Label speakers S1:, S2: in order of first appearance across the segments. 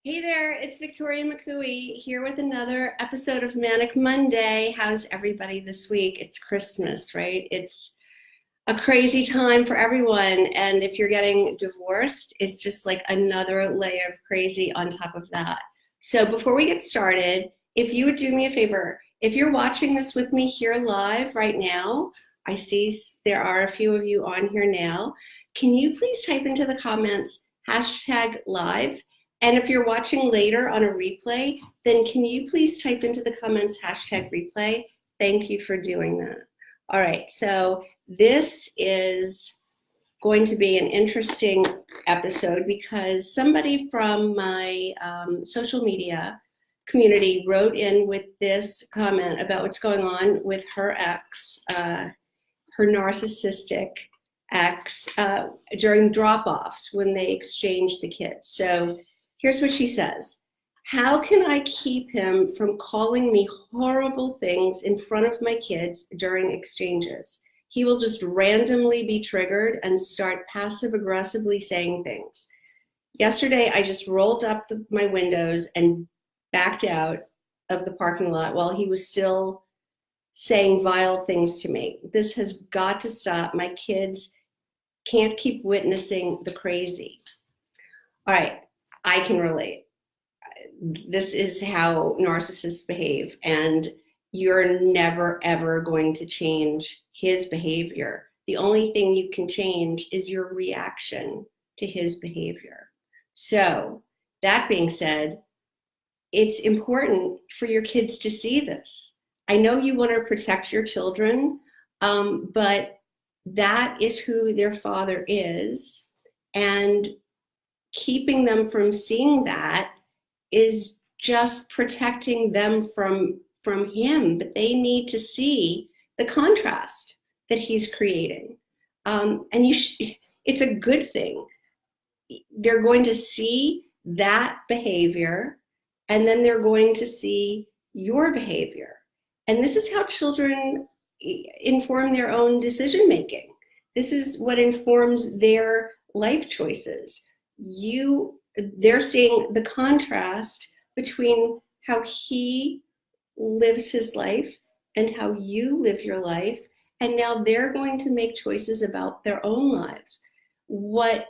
S1: Hey there, it's Victoria McCooey here with another episode of Manic Monday. How's everybody this week? It's Christmas, right? It's a crazy time for everyone. And if you're getting divorced, it's just like another layer of crazy on top of that. So before we get started, if you would do me a favor, if you're watching this with me here live right now, I see there are a few of you on here now. Can you please type into the comments hashtag live? And if you're watching later on a replay, then can you please type into the comments hashtag replay? Thank you for doing that. All right, so this is going to be an interesting episode because somebody from my social media community wrote in with this comment about what's going on with her ex, her narcissistic ex, during drop-offs when they exchange the kids. So here's what she says. How can I keep him from calling me horrible things in front of my kids during exchanges? He will just randomly be triggered and start passive aggressively saying things. Yesterday, I just rolled up my windows and backed out of the parking lot while he was still saying vile things to me. This has got to stop. My kids can't keep witnessing the crazy. All right, I can relate. This is how narcissists behave, and you're never, ever going to change his behavior. The only thing you can change is your reaction to his behavior. So, that being said, it's important for your kids to see this. I know you want to protect your children, but that is who their father is, and keeping them from seeing that is just protecting them from him, but they need to see the contrast that he's creating. And it's a good thing. They're going to see that behavior, and then they're going to see your behavior. And this is how children inform their own decision making. This is what informs their life choices. They're seeing the contrast between how he lives his life and how you live your life, and now they're going to make choices about their own lives. What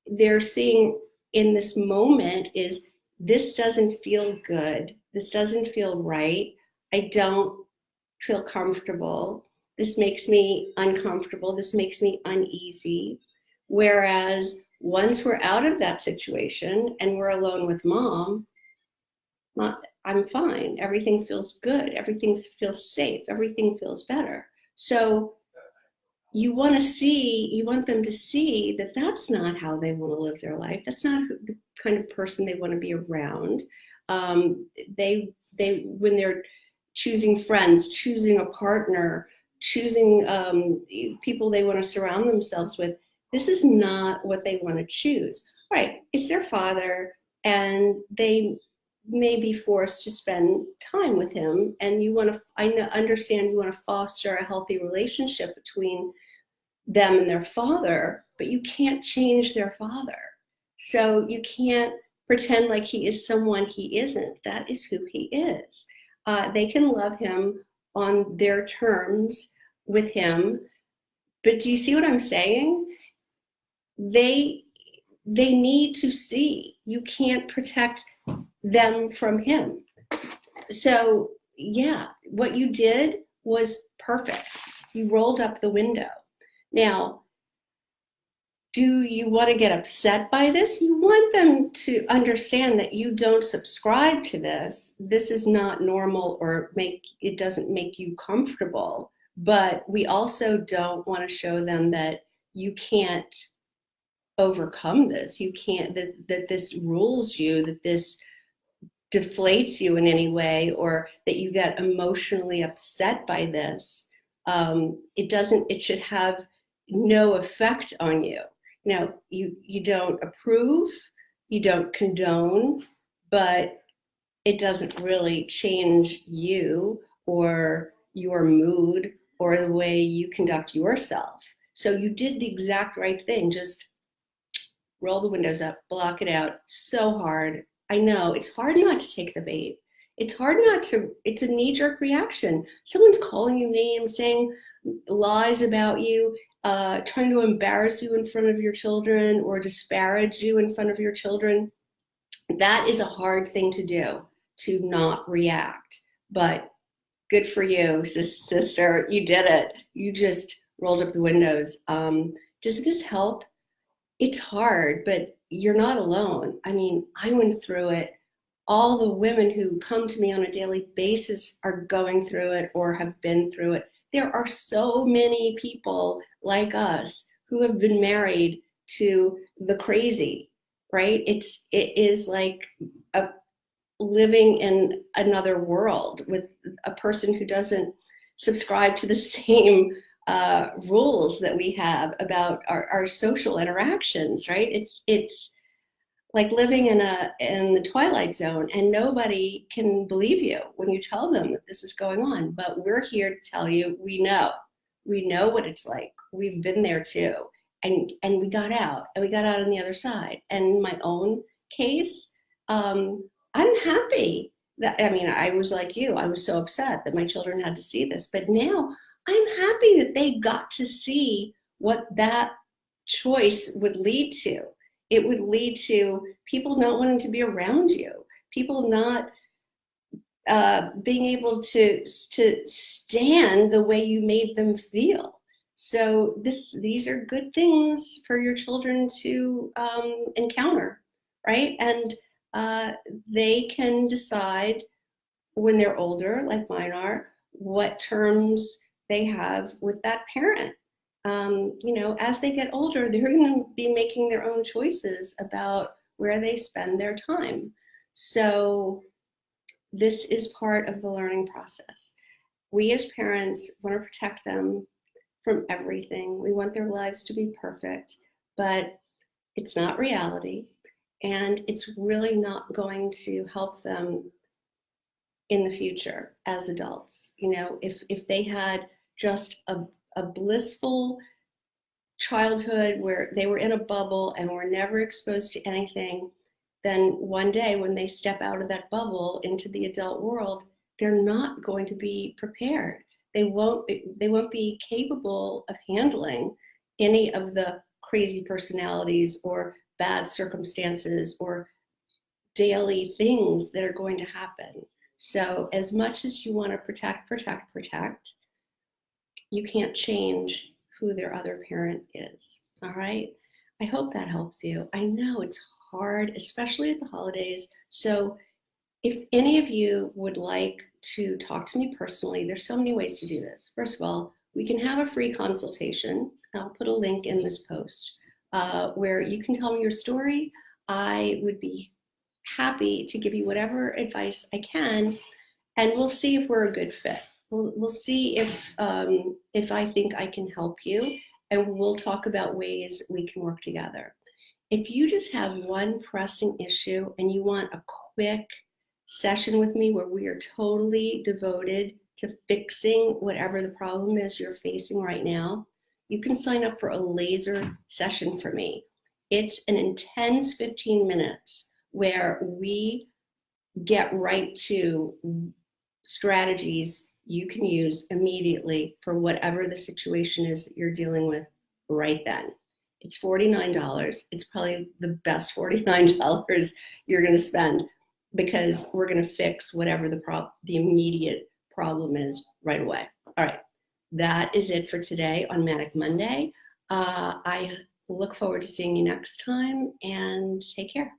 S1: they're seeing in this moment is, this doesn't feel good, this doesn't feel right, I don't feel comfortable, this makes me uncomfortable, this makes me uneasy. Whereas once we're out of that situation and we're alone with mom, I'm fine. Everything feels good. Everything feels safe. Everything feels better. So you want them to see that that's not how they want to live their life. That's not the kind of person they want to be around. They when they're choosing friends, choosing a partner, choosing people they want to surround themselves with, this is not what they want to choose. Right, it's their father, and they may be forced to spend time with him, and I understand you want to foster a healthy relationship between them and their father, but you can't change their father. So you can't pretend like he is someone he isn't. That is who he is. They can love him on their terms with him, but do you see what I'm saying? They need to see. You can't protect them from him. So yeah, what you did was perfect. You rolled up the window. Now, do you want to get upset by this? You want them to understand that you don't subscribe to this. This is not normal, or it doesn't make you comfortable. But we also don't want to show them that you can't overcome this. You can't, that this rules you, that this deflates you in any way, or that you get emotionally upset by this. It should have no effect on you. You don't approve, you don't condone, but it doesn't really change you or your mood or the way you conduct yourself. So you did the exact right thing. Just roll the windows up, block it out so hard, I know it's hard not to take the bait. It's hard not to, it's a knee-jerk reaction. Someone's calling you names, saying lies about you, trying to embarrass you in front of your children or disparage you in front of your children. That is a hard thing to do, to not react. But good for you, sister. You did it. You just rolled up the windows. Does this help? It's hard, but you're not alone. I mean, I went through it. All the women who come to me on a daily basis are going through it or have been through it. There are so many people like us who have been married to the crazy, right? It is like living in another world with a person who doesn't subscribe to the same rules that we have about our social interactions, right? It's like living in the Twilight Zone, and nobody can believe you when you tell them that this is going on. But we're here to tell you, we know what it's like. We've been there too, and we got out, and we got out on the other side. And in my own case, I'm happy that, I mean, I was like you. I was so upset that my children had to see this, but now I'm happy that they got to see what that choice would lead to. It would lead to people not wanting to be around you, people not being able to stand the way you made them feel. So these are good things for your children to encounter, right? And they can decide when they're older, like mine are, what terms they have with that parent. As they get older, they're going to be making their own choices about where they spend their time. So this is part of the learning process. We as parents want to protect them from everything. We want their lives to be perfect, but it's not reality, and it's really not going to help them in the future as adults. If they had just a blissful childhood where they were in a bubble and were never exposed to anything, then one day when they step out of that bubble into the adult world, they're not going to be prepared. They won't be capable of handling any of the crazy personalities or bad circumstances or daily things that are going to happen. So as much as you want to protect, you can't change who their other parent is. All right. I hope that helps you. I know it's hard, especially at the holidays. So if any of you would like to talk to me personally, there's so many ways to do this. First of all, we can have a free consultation. I'll put a link in this post where you can tell me your story. I would be happy to give you whatever advice I can, and we'll see if we're a good fit. We'll see if I think I can help you, and we'll talk about ways we can work together. If you just have one pressing issue and you want a quick session with me where we are totally devoted to fixing whatever the problem is you're facing right now, you can sign up for a laser session for me. It's an intense 15 minutes where we get right to strategies you can use immediately for whatever the situation is that you're dealing with right then. It's $49. It's probably the best $49 you're going to spend, because we're going to fix whatever the immediate problem is right away. All right, that is it for today on Manic Monday. I look forward to seeing you next time, and take care.